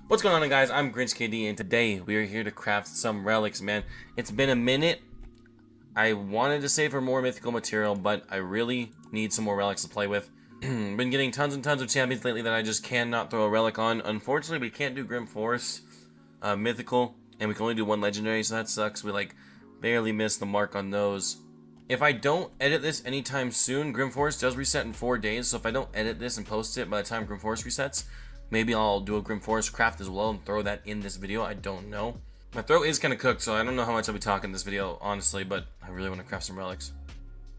What's going on, guys? I'm GrinchKD, and today we are here to craft some relics, man. It's been a minute. I wanted to save for more mythical material, but I really need some more relics to play with. Been getting tons and tons of champions lately that I just cannot throw a relic on. Unfortunately, we can't do Grim Forest mythical, and we can only do one legendary, so that sucks. We barely missed the mark on those. If I don't edit this anytime soon, Grim Forest does reset in 4 days, so if I don't edit this and post it by the time Grim Forest resets, maybe I'll do a Grim Forest craft as well and throw that in this video. I don't know. My throat is kind of cooked, so I don't know how much I'll be talking in this video, honestly, but I really want to craft some relics.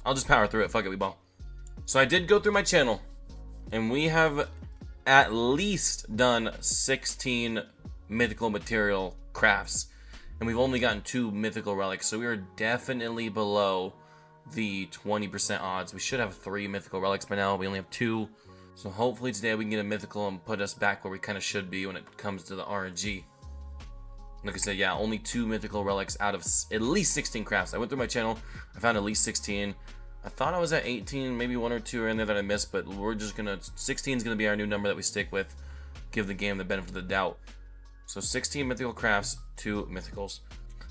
I'll just power through it. Fuck it, we ball. So I did go through my channel, and we have at least done 16 mythical material crafts, and we've only gotten 2 mythical relics, so we are definitely below the 20% odds. We should have 3 mythical relics by now. We only have 2. So hopefully today we can get a mythical and put us back where we kind of should be when it comes to the RNG. Like I said, yeah, only 2 mythical relics out of at least 16 crafts. I went through my channel, I found at least 16. I thought I was at 18, maybe 1 or 2 are in there that I missed, but we're just gonna, 16 is gonna be our new number that we stick with. Give the game the benefit of the doubt. So 16 mythical crafts, 2 mythicals.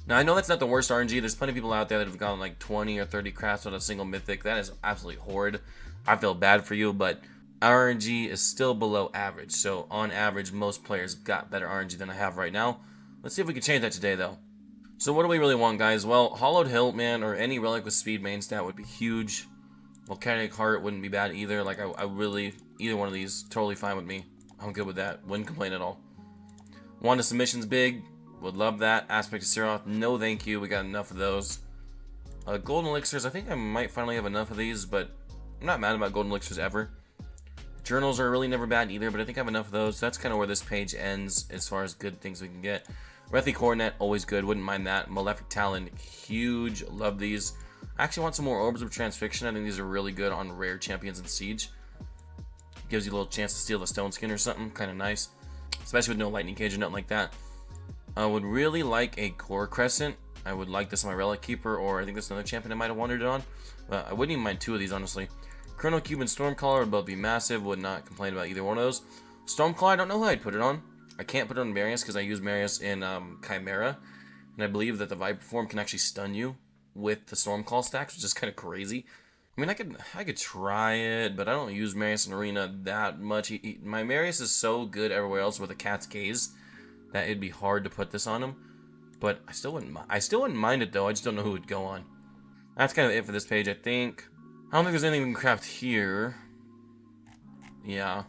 Now I know that's not the worst RNG. There's plenty of people out there that have gotten like 20 or 30 crafts on a single mythic. That is absolutely horrid. I feel bad for you, but our RNG is still below average, so on average, most players got better RNG than I have right now. Let's see if we can change that today, though. So what do we really want, guys? Well, Hollowed Hilt, man, or any relic with speed main stat would be huge. Volcanic Heart wouldn't be bad either. Like, I really, either one of these, totally fine with me. I'm good with that. Wouldn't complain at all. Wanda Submission's big. Would love that. Aspect of Seroth, no thank you. We got enough of those. Golden Elixirs, I think I might finally have enough of these, but I'm not mad about Golden Elixirs ever. Journals are really never bad either, but I think I have enough of those. So that's kind of where this page ends as far as good things we can get. Rethi Coronet, always good. Wouldn't mind that. Malefic Talon, huge. Love these. I actually want some more Orbs of Transfixion. I think these are really good on rare champions in Siege. Gives you a little chance to steal the Stone Skin or something. Kind of nice. Especially with no Lightning Cage or nothing like that. I would really like a Core Crescent. I would like this on my Relic Keeper, or I think that's another champion I might have wandered it on. I wouldn't even mind 2 of these, honestly. Chrono Cube and Stormcaller would both be massive. Would not complain about either one of those. Stormcaller, I don't know who I'd put it on. I can't put it on Marius because I use Marius in Chimera. And I believe that the Viper Form can actually stun you with the Stormcall stacks, which is kind of crazy. I mean, I could try it, but I don't use Marius in Arena that much. My Marius is so good everywhere else with a Cat's Gaze that it'd be hard to put this on him. But I still wouldn't mind it, though. I just don't know who would go on. That's kind of it for this page, I think. I don't think there's anything we can craft here. Yeah.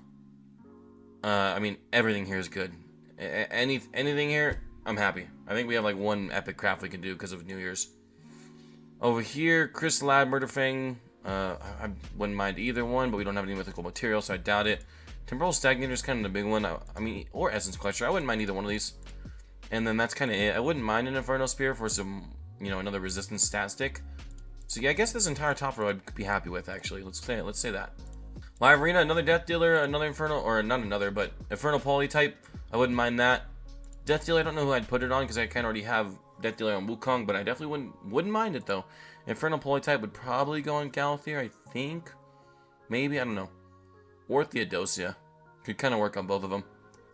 I mean, everything here is good. Anything here, I'm happy. I think we have like 1 epic craft we can do because of New Year's. Over here, Chris Lad, Murderfang. I wouldn't mind either one, but we don't have any mythical material, so I doubt it. Temporal Stagnator is kind of the big one. I mean, or Essence Collector. I wouldn't mind either one of these. And then that's kind of it. I wouldn't mind an Inferno Spear for some, another resistance stat stick. So yeah, I guess this entire top row I'd be happy with, actually. Let's say that. Live Arena, another Death Dealer, another Infernal, or not another, but Infernal Poly type. I wouldn't mind that. Death Dealer, I don't know who I'd put it on because I kind of already have Death Dealer on Wukong, but I definitely wouldn't mind it though. Infernal Poly type would probably go on Galathier, I think. Maybe, I don't know. Or Theodosia. Could kind of work on both of them.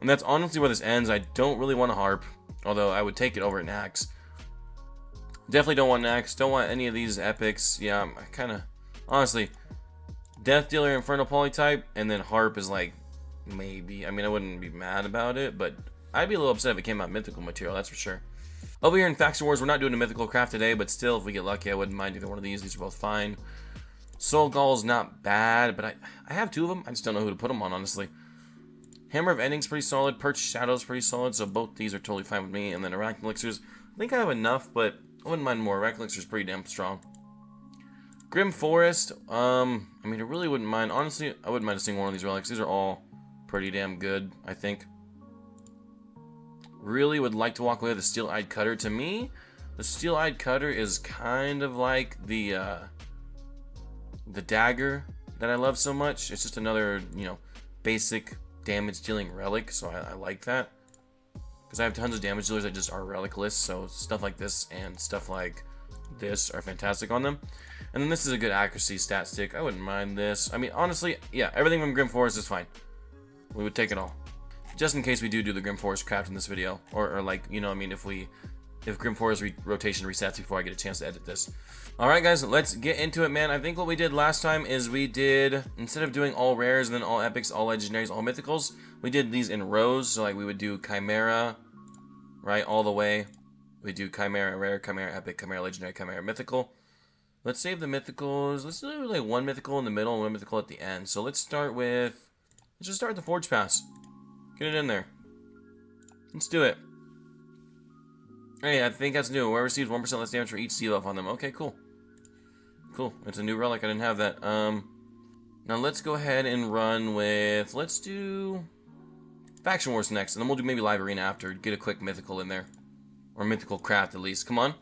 And that's honestly where this ends. I don't really want a Harp, although I would take it over an Axe. Definitely don't want an Axe. Don't want any of these epics. Yeah, I kind of... Honestly, Death Dealer, Infernal Polytype, and then Harp is like... Maybe. I mean, I wouldn't be mad about it, but I'd be a little upset if it came out mythical material, that's for sure. Over here in Faction Wars, we're not doing a mythical craft today, but still, if we get lucky, I wouldn't mind either one of these. These are both fine. Soul Gall's not bad, but I have 2 of them. I just don't know who to put them on, honestly. Hammer of Ending's pretty solid. Perch Shadow's pretty solid, so both these are totally fine with me. And then Arachnid Elixirs, I think I have enough, but I wouldn't mind more. Arachnid Elixir's pretty damn strong. Grim Forest, I mean, I really wouldn't mind. Honestly, I wouldn't mind seeing one of these relics. These are all pretty damn good, I think. Really would like to walk away with the Steel-Eyed Cutter. To me, the Steel-Eyed Cutter is kind of like the dagger that I love so much. It's just another, basic damage dealing relic, so I like that. Because I have tons of damage dealers that just are relicless, so stuff like this and stuff like this are fantastic on them. And then this is a good accuracy stat stick. I wouldn't mind this. I mean, honestly, yeah, everything from Grim Forest is fine. We would take it all. Just in case we do the Grim Forest craft in this video. Or like, you know what I mean, if Grim Forest rotation resets before I get a chance to edit this. Alright guys, let's get into it, man. I think what we did last time is we did, instead of doing all rares and then all epics, all legendaries, all mythicals, we did these in rows. So like we would do Chimera, right, all the way. We do Chimera rare, Chimera epic, Chimera legendary, Chimera mythical. Let's save the mythicals. Let's do like one mythical in the middle and one mythical at the end. So let's just start with the Forge Pass. Get it in there. Let's do it. Hey, I think that's new. Where receives 1% less damage for each debuff on them. Okay, cool. Cool. It's a new relic. I didn't have that. Now let's go ahead and run with... Let's do... Faction Wars next. And then we'll do maybe Live Arena after. Get a quick mythical in there. Or mythical craft, at least. Come on.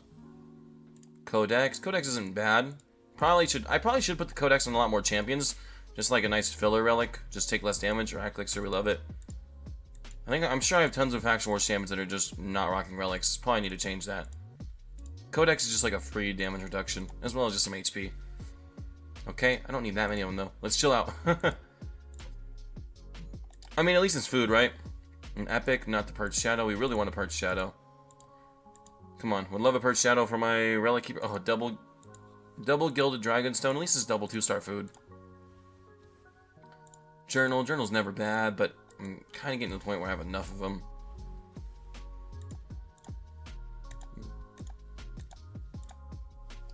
Codex. Codex isn't bad. I probably should put the Codex on a lot more champions. Just like a nice filler relic. Just take less damage. Or act like so we love it. I'm sure I have tons of Faction Wars champions that are just not rocking relics. Probably need to change that. Codex is just like a free damage reduction, as well as just some HP. Okay, I don't need that many of them though. Let's chill out. I mean, at least it's food, right? An epic, not the Purge Shadow. We really want a Purge Shadow. Come on, would love a Purge Shadow for my Relic Keeper. Oh, double Gilded Dragonstone. At least it's double 2-star food. Journal's never bad, but I'm kind of getting to the point where I have enough of them.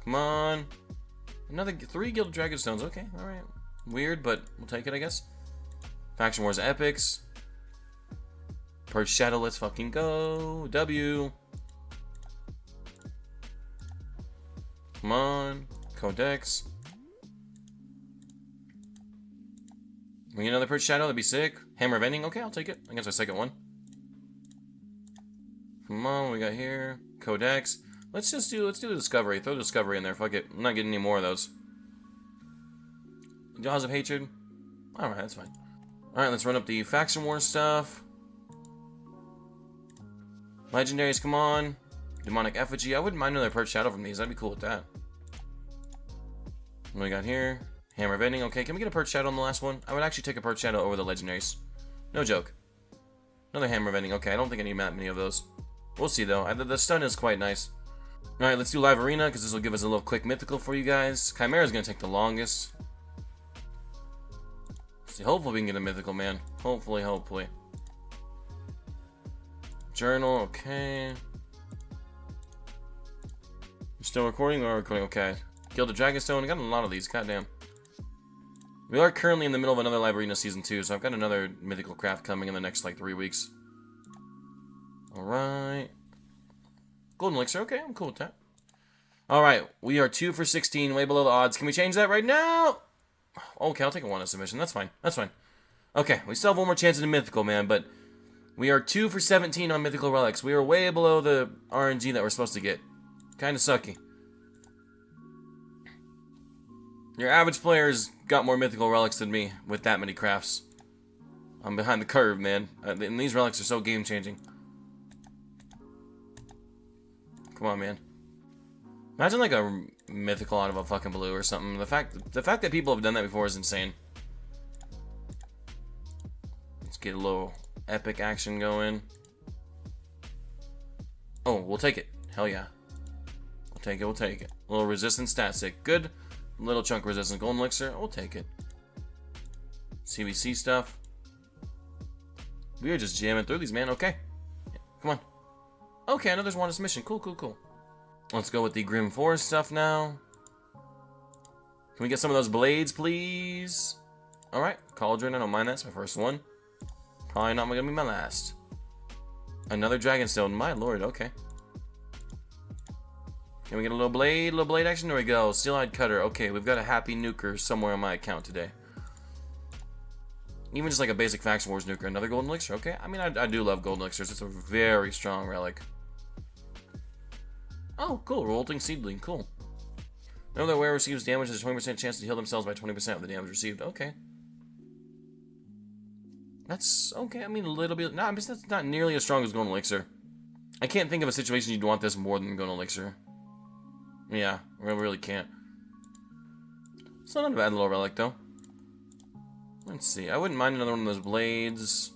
Come on. Another 3 Gilded Dragonstones. Okay, alright. Weird, but we'll take it, I guess. Faction Wars Epics. Purge Shadow, let's fucking go. W. Come on. Codex. We get another Purge Shadow, that'd be sick. Hammer of Ending, okay, I'll take it. I guess our second one. Come on, what we got here? Codex. Let's do the Discovery. Throw Discovery in there, fuck it. I'm not getting any more of those. Jaws of Hatred. Alright, that's fine. Alright, let's run up the Faction War stuff. Legendaries, come on. Demonic Effigy. I wouldn't mind another Purge Shadow from these. I'd be cool with that. What do we got here? Hammer of Ending. Okay, can we get a Purge Shadow on the last one? I would actually take a Purge Shadow over the Legendaries. No joke. Another Hammer of Ending. Okay, I don't think I need that many of those. We'll see, though. The stun is quite nice. Alright, let's do Live Arena, because this will give us a little quick mythical for you guys. Chimera's going to take the longest. Let's see, hopefully we can get a mythical, man. Hopefully. Journal, okay. You're still recording? Or recording? Okay. Gilded Dragonstone. I got a lot of these. Goddamn. We are currently in the middle of another Live Arena Season 2, so I've got another mythical craft coming in the next, like, 3 weeks. Alright. Golden Elixir. Okay, I'm cool with that. Alright, we are 2 for 16, way below the odds. Can we change that right now? Okay, I'll take a 1 as submission. That's fine. That's fine. Okay, we still have one more chance at a mythical, man, but we are 2 for 17 on mythical relics. We are way below the RNG that we're supposed to get. Kind of sucky. Your average player's got more mythical relics than me with that many crafts. I'm behind the curve, man. And these relics are so game-changing. Come on, man. Imagine like a mythical out of a fucking blue or something. The fact that people have done that before is insane. Let's get a little epic action going. Oh, we'll take it. Hell yeah. We'll take it. A little resistance stat stick. Good. Little chunk resistance golden elixir. We'll take it. CBC stuff. We are just jamming through these, man. Okay. Come on. Okay, another one submission. Cool. Let's go with the Grim Forest stuff now. Can we get some of those blades, please? Alright, Cauldron, I don't mind that. It's my first one. Probably not gonna be my last. Another Dragonstone, my lord, okay. Can we get a little blade action? There we go. Steel-eyed Cutter. Okay, we've got a happy nuker somewhere on my account today. Even just like a basic Faction Wars nuker. Another golden elixir, okay. I mean, I do love golden elixirs. It's a very strong relic. Oh, cool. Revolting Seedling. Cool. Whenever the wearer receives damage, there's a 20% chance to heal themselves by 20% of the damage received. Okay. That's okay. I mean, a little bit. No, that's not nearly as strong as Golden Elixir. I can't think of a situation you'd want this more than Golden Elixir. Yeah, we really can't. It's not a bad little relic, though. Let's see. I wouldn't mind another one of those blades.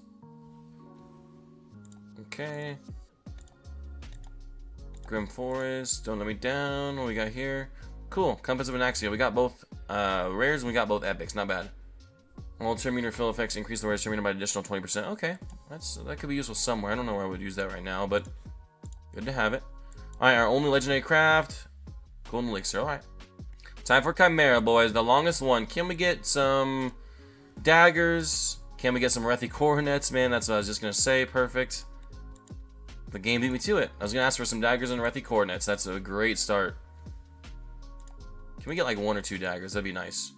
Okay. Grim Forest, don't let me down. What we got here? Cool. Compass of Anaxia. We got both rares and we got both epics. Not bad. All turn meter fill effects increase the rare's turn meter by an additional 20%. Okay. That could be useful somewhere. I don't know where I would use that right now, but good to have it. Alright, our only legendary craft. Golden Elixir. Alright. Time for Chimera, boys. The longest one. Can we get some daggers? Can we get some Rethi Coronets? Man, that's what I was just going to say. Perfect. The game beat me to it. I was going to ask for some daggers and Rethi Coordinates. That's a great start. Can we get like 1 or 2 daggers? That'd be nice.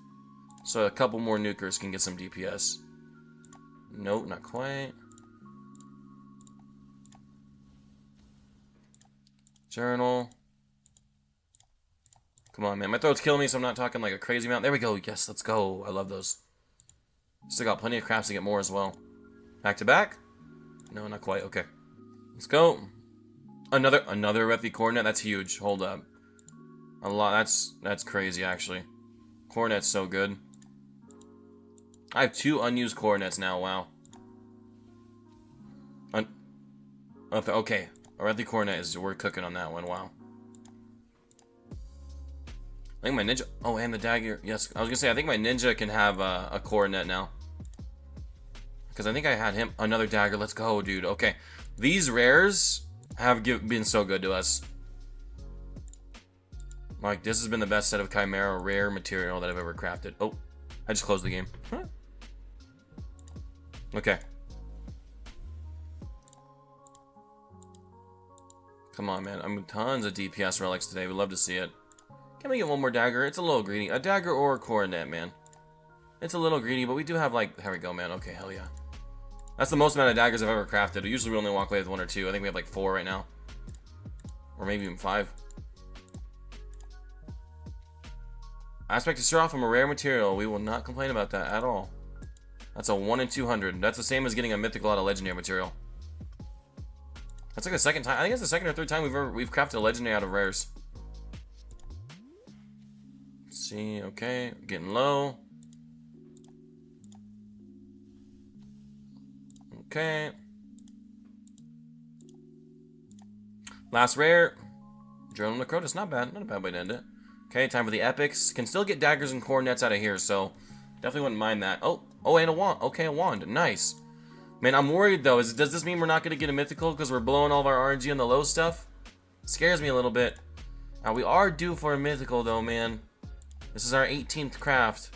So a couple more nukers can get some DPS. Nope, not quite. Journal. Come on, man. My throat's killing me, so I'm not talking like a crazy amount. There we go. Yes, let's go. I love those. Still got plenty of crafts to get more as well. Back to back? No, not quite. Okay. Let's go. Another Rethi Coordinate. That's huge. Hold up. A lot. That's crazy, actually. Coordinate's so good. I have 2 unused coordinates now. Wow. Okay. A Rethi Coordinate is... We're cooking on that one. Wow. I think my ninja... Oh, and the dagger. Yes. I was going to say, I think my ninja can have a coordinate now. Because I think I had him... Another dagger. Let's go, dude. Okay. These rares have been so good to us. Like, this has been the best set of Chimera rare material that I've ever crafted. Oh, I just closed the game. Huh. Okay. Come on, man. I'm tons of DPS relics today. We'd love to see it. Can we get one more dagger? It's a little greedy. A dagger or a coronet, man. It's a little greedy, but we do have, like... There we go, man. Okay, hell yeah. That's the most amount of daggers I've ever crafted. Usually we only walk away with 1 or 2. I think we have like 4 right now. Or maybe even 5. Aspect to start off from a rare material. We will not complain about that at all. That's a 1 in 200. That's the same as getting a mythical out of legendary material. That's like the second time. I think it's the second or third time we've crafted a legendary out of rares. Let's see. Okay. Getting low. Okay. Last rare. Journal Necrotus. Not bad. Not a bad way to end it. Okay, time for the epics. Can still get daggers and coordinates out of here, so definitely wouldn't mind that. Oh, and a wand. Okay, a wand. Nice. Man, I'm worried, though. Does this mean we're not going to get a mythical because we're blowing all of our RNG on the low stuff? Scares me a little bit. Now, we are due for a mythical, though, man. This is our 18th craft.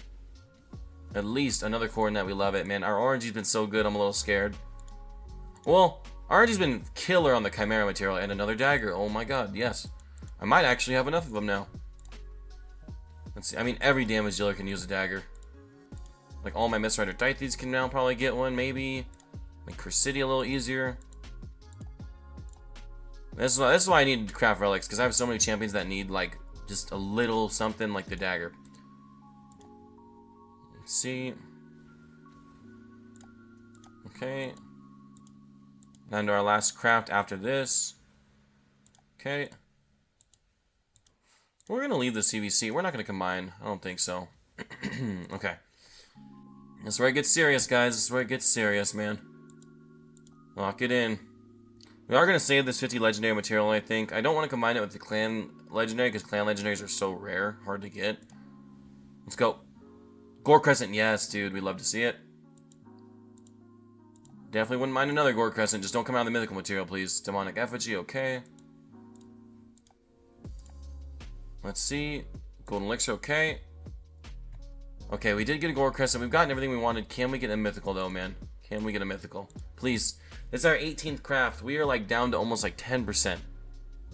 At least another coordinate. We love it, man. Our RNG's been so good, I'm a little scared. Well, RNG's been killer on the Chimera material. And another dagger. Oh, my God. Yes. I might actually have enough of them now. Let's see. I mean, every damage dealer can use a dagger. Like, all my Misrider Dythes can now probably get one, maybe. Make Crucidia a little easier. This is why I need craft relics, because I have so many champions that need, like, just a little something like the dagger. Let's see. Okay. And our last craft after this. Okay. We're going to leave the CVC. We're not going to combine. I don't think so. Okay. This is where it gets serious, guys. This is where it gets serious, man. Lock it in. We are going to save this 50 legendary material, I think. I don't want to combine it with the clan legendary, because clan legendaries are so rare. Hard to get. Let's go. Gore Crescent, yes, dude. We'd love to see it. Definitely wouldn't mind another Gore Crescent. Just don't come out of the mythical material, please. Demonic Effigy, okay. Let's see. Golden Elixir, okay. Okay, we did get a Gore Crescent. We've gotten everything we wanted. Can we get a mythical, though, man? Can we get a mythical? Please. This is our 18th craft. We are, like, down to almost, like, 10%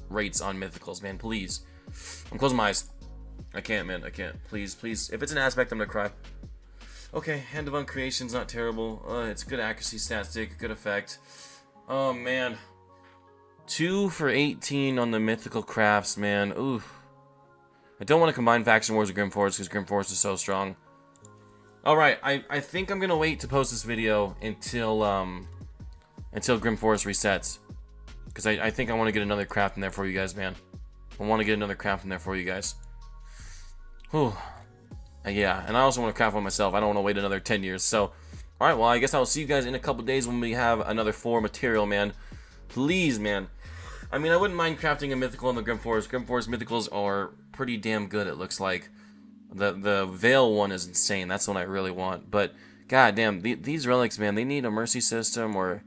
rates on mythicals, man. Please. I'm closing my eyes. I can't, man. I can't. Please, please. If it's an aspect, I'm gonna cry. Okay, Hand of Uncreation's not terrible. It's good accuracy stat stick, good effect. Oh, man. 2 for 18 on the mythical crafts, man. Ooh. I don't want to combine Faction Wars with Grim Forest because Grim Forest is so strong. Alright, I think I'm gonna wait to post this video until Grim Forest resets. Because I think I want to get another craft in there for you guys, man. I want to get another craft in there for you guys. Whew. Yeah, and I also want to craft one myself. I don't want to wait another 10 years. So, alright, well, I guess I'll see you guys in a couple days when we have another 4 material, man. Please, man. I mean, I wouldn't mind crafting a mythical in the Grim Forest. Grim Forest mythicals are pretty damn good, it looks like. The Veil one is insane. That's the one I really want. But, goddamn, these relics, man, they need a mercy system, or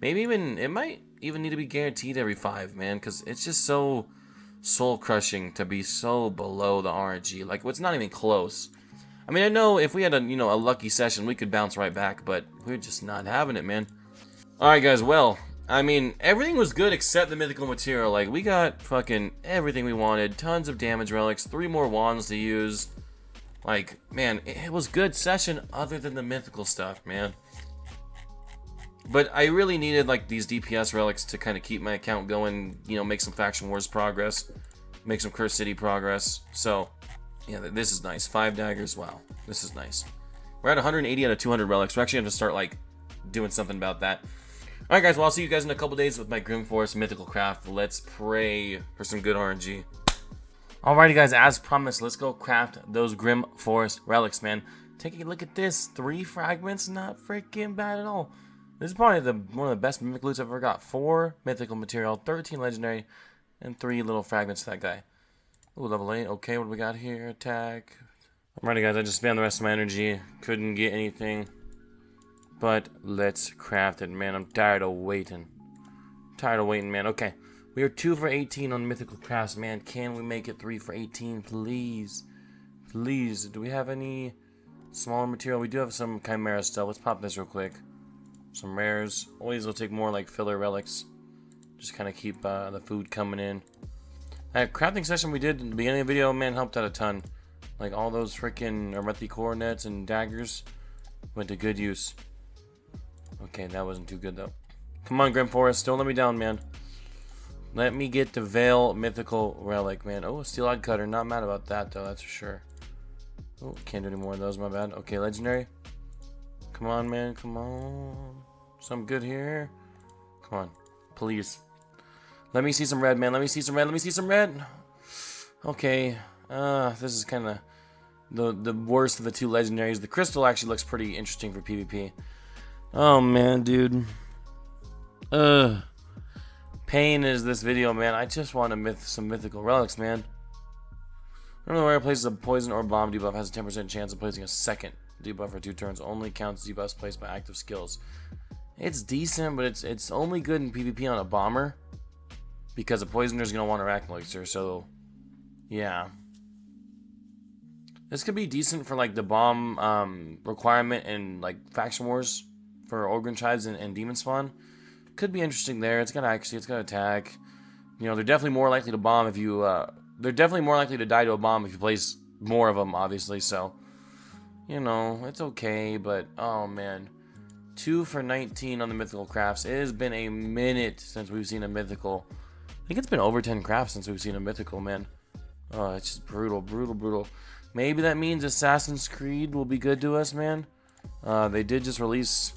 maybe even, it might even need to be guaranteed every 5, man, because it's just so soul-crushing to be so below the RNG. Like, it's not even close. I mean, I know if we had a, a lucky session, we could bounce right back, but we're just not having it, man. Alright, guys, well, I mean, everything was good except the mythical material. Like, we got fucking everything we wanted. Tons of damage relics, 3 more wands to use. Like, man, it was good session other than the mythical stuff, man. But I really needed, like, these DPS relics to kind of keep my account going, make some Faction Wars progress, make some Cursed City progress. So, yeah, this is nice. 5 daggers, wow, this is nice. We're at 180 out of 200 relics. We're actually going to start, like, doing something about that. Alright guys, well I'll see you guys in a couple days with my Grim Forest Mythical Craft. Let's pray for some good RNG. Alrighty guys, as promised, let's go craft those Grim Forest relics, man. Take a look at this. 3 fragments, not freaking bad at all. This is probably one of the best mimic loots I've ever got. 4 mythical material, 13 legendary, and 3 little fragments to that guy. Ooh, level 8. Okay, what do we got here? Attack. Alrighty guys, I just spammed the rest of my energy. Couldn't get anything. But let's craft it, man. I'm tired of waiting. Man. Okay. We are 2 for 18 on mythical crafts, man. Can we make it 3 for 18, please? Please. Do we have any smaller material? We do have some chimera stuff. Let's pop this real quick. Some rares. Always will take more like filler relics. Just kind of keep the food coming in. That crafting session we did in the beginning of the video, man, helped out a ton. Like all those freaking Arethi coronets and daggers went to good use. Okay, that wasn't too good though. Come on, Grim Forest, don't let me down, man. Let me get the Veil Mythical Relic, man. Oh, Steel-Eyed Cutter, not mad about that though, that's for sure. Oh, can't do any more of those, my bad. Okay, Legendary. Come on, man, come on. Some good here. Come on, please. Let me see some red, man. Let me see some red. Okay, this is kind of the worst of the 2 legendaries. The crystal actually looks pretty interesting for PvP. Oh man, dude. Pain is this video, man. I just want some mythical relics, man. Remember where it places a poison or bomb debuff has a 10% chance of placing a second debuff for 2 turns. Only counts debuffs placed by active skills. It's decent, but it's only good in PvP on a bomber because a poisoner's gonna want Arachnid Elixir. So, yeah. This could be decent for like the bomb requirement in like Faction Wars for Ogryn Tribes and Demon Spawn. Could be interesting there. It's gonna attack. They're definitely more likely to bomb if you they're definitely more likely to die to a bomb if you place more of them, obviously. So, it's okay, but oh man. 2 for 19 on the mythical crafts. It has been a minute since we've seen a mythical. I think it's been over 10 crafts since we've seen a mythical, man. Oh, it's just brutal. Maybe that means Assassin's Creed will be good to us, man. They did just release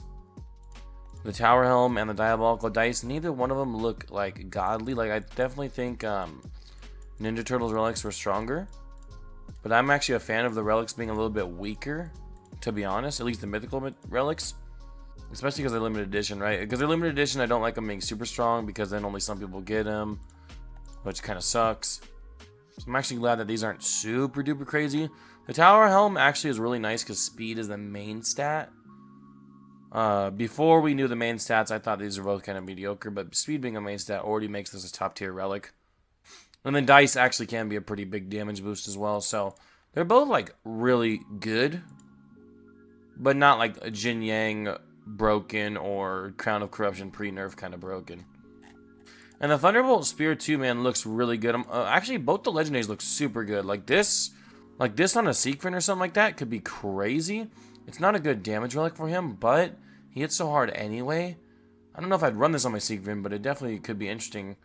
the Tower Helm and the Diabolical Dice. Neither one of them look like godly. Like, I definitely think Ninja Turtles relics were stronger. But I'm actually a fan of the relics being a little bit weaker, to be honest. At least the mythical relics. Especially because they're limited edition, right? Because they're limited edition, I don't like them being super strong because then only some people get them, which kind of sucks. So I'm actually glad that these aren't super duper crazy. The Tower Helm actually is really nice because speed is the main stat. Before we knew the main stats, I thought these were both kind of mediocre, but speed being a main stat already makes this a top tier relic. And then dice actually can be a pretty big damage boost as well, so they're both like really good, but not like a Jin Yang broken or Crown of Corruption pre-nerf kind of broken. And the Thunderbolt Spear too, man, looks really good. Actually, both the legendaries look super good. Like this on a Siegfried or something like that could be crazy. It's not a good damage relic for him, but he hits so hard anyway. I don't know if I'd run this on my Siegfried, but it definitely could be interesting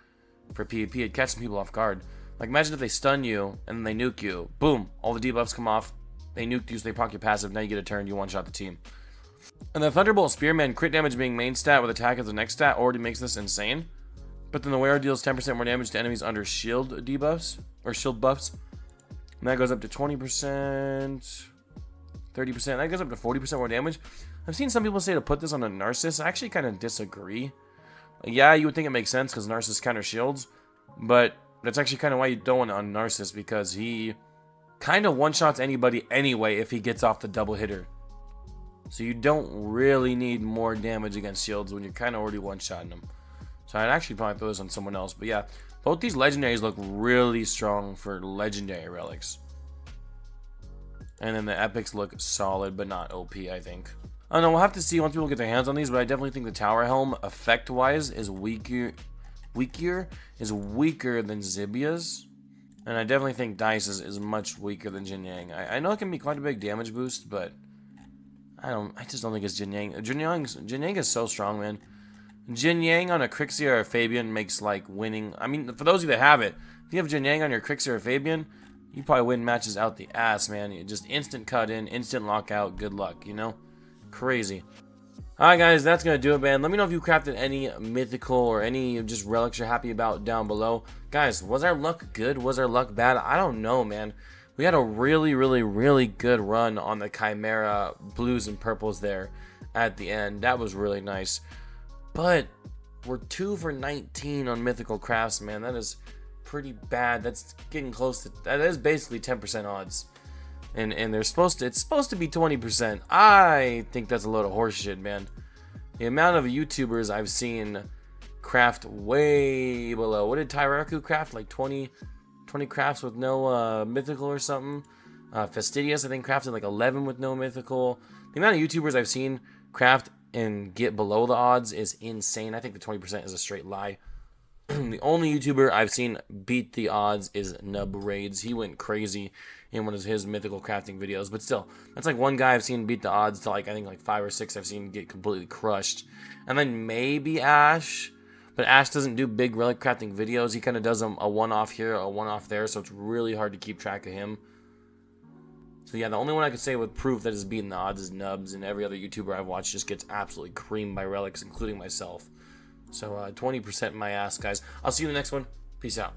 for PvP. It'd catch some people off guard. Like, imagine if they stun you and then they nuke you. Boom, all the debuffs come off. They nuked you, so they proc your passive. Now you get a turn, you one-shot the team. And the Thunderbolt Spearman, crit damage being main stat with attack as the next stat, already makes this insane. But then the wearer deals 10% more damage to enemies under shield debuffs, or shield buffs. And that goes up to 20%, 30%. That goes up to 40% more damage. I've seen some people say to put this on a Narcissus. I actually kind of disagree. Yeah, you would think it makes sense because Narcissus counter shields, but that's actually kind of why you don't want to on Narcissus, because he kind of one-shots anybody anyway if he gets off the double hitter. So you don't really need more damage against shields when you're kind of already one-shotting them. So I'd actually probably throw this on someone else. But yeah, both these legendaries look really strong for legendary relics. And then the epics look solid, but not OP, I think. I don't know, we'll have to see once people get their hands on these, but I definitely think the Tower Helm, effect-wise, is weaker than Zibia's. And I definitely think Dice is much weaker than Jin Yang. I know it can be quite a big damage boost, but I just don't think it's Jin Yang. Jin Yang is so strong, man. Jin Yang on a Crixie or a Fabian makes like winning. I mean, for those of you that have it, if you have Jin Yang on your Crixie or Fabian, you probably win matches out the ass, man. You just instant cut in, instant lockout, good luck, you know? Crazy. Alright guys, that's going to do it, man. Let me know if you crafted any mythical or any just relics you're happy about down below. Guys, was our luck good? Was our luck bad? I don't know, man. We had a really good run on the Chimera blues and purples there at the end. That was really nice. But we're 2 for 19 on mythical crafts, man. That is pretty bad. That's getting close to... That is basically 10% odds. And it's supposed to be 20%. I think that's a load of horseshit, man. The amount of YouTubers I've seen craft way below. What did Tyraku craft? Like 20 crafts with no mythical or something. Fastidious, I think, crafted like 11 with no mythical. The amount of YouTubers I've seen craft and get below the odds is insane. I think the 20% is a straight lie. The only YouTuber I've seen beat the odds is Nub Raids. He went crazy in one of his mythical crafting videos, but still, that's like one guy I've seen beat the odds to like, I think like 5 or 6 I've seen get completely crushed. And then maybe Ash, but Ash doesn't do big relic crafting videos. He kind of does a one-off here, a one-off there, so it's really hard to keep track of him. So yeah, the only one I could say with proof that is beating the odds is Nubs, and every other YouTuber I've watched just gets absolutely creamed by relics, including myself. So 20% my ass, guys. I'll see you in the next one. Peace out.